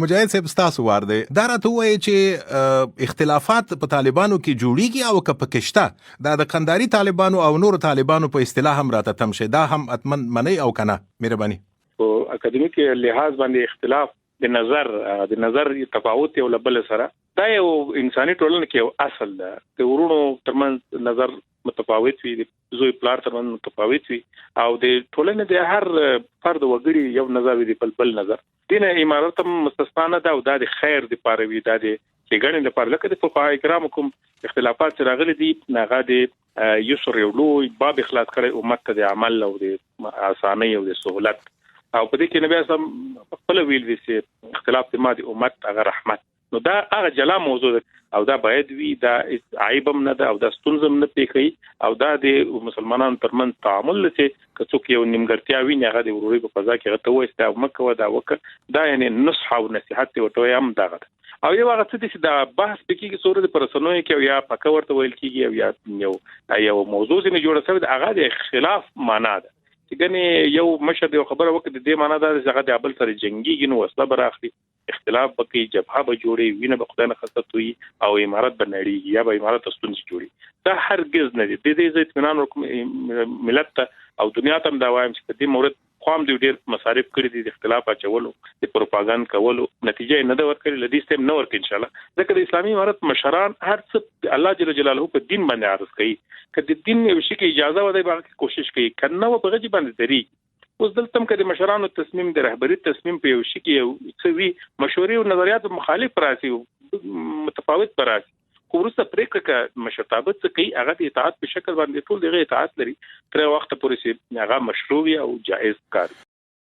مجاهد صاحب ستاسو وار دی دا راته وایي چې اختلافات په طالبانو کې جوړیږي او که پکشته دا د قنداري طالبانو او نورو طالبانو په اصطلاح هم راته تم شي، دا هم اتمن منی او کنه مهرباني په اکیډمیک لحاظ باندې اختلاف د نظر تفاوت یو لبل سره دا یو انساني ټولنه کې یو اصل ده. د ورونو ترمنځ نظر متفاوت وي، د زوی پلار ترمنځ متفاوت وي او د ټولنې د هر فرد وګړي یو نظر وي د بل نظر. دینه امارت هم مستثنا ده او د خیر د پاره وي، د څنګه لپاره لکه د فقهای کرام کوم اختلافات راغلي دي هغه د یسر یو لوی باب اخلاص کړي امت ته د عمل او د اسانۍ او د سہولت او په دې کې نبی اسلام خپل ویل دي چې اختلاف د ماده امت هغه رحمت. نو دا هغه جلا موضوع ده او دا باید وی دا عیبم نه ده او دا ستونزم نه پیخي او دا د مسلمانانو ترمن تعامل چې کڅوک یو نیمګړتیا ویني هغه د وروري په فضا کې غته وسته او مکه دا وکړه دا یعنی نصح او نصيحت او توي هم دا او یو هغه څه چې دا بحث پکې صورت پرسنوي کې یا پکا ورته ویل کېږي او یو موضوع چې جوړه شوی هغه د خلاف معنا ده. ګنې یو مشهد یو خبره وکړه د دې معنا دا چې هغه د ابل سره جنگي نو وسله براخلي اختلاف بکی جبهه به جوړي وینه به خدای نه خاصت وي او امارت بنړي یا به امارت ستونزې جوړي. دا هرگز نه دي. د دې اطمینان وکم ملت او دنیا ته دا وایم چې په دې مورد قوم دی ډېر مصارف کړی دي د اختلاف اچولو د پروپاګاندا کولو نتیجه نه دا ورکړي لدی سم نه ورکړي ان شاء الله. ځکه د اسلامي امارت مشران هر څه الله جل جلاله په دین باندې عرض کوي کله د دین یو شي کې اجازه ودی باندې کوشش کوي کنه و په غږی باندې دري اوس دلته کله مشرانو تصمیم د رهبری تصمیم په یو شي کې یو څه وی مشورې او نظریات مخالف راسي متفاوت راسي ورسته پریکړه مشرتابت څه کوي هغه د اطاعت په شکل باندې ټول دغه اطاعت لري تر وخت پورې چې هغه مشروع او جائز کار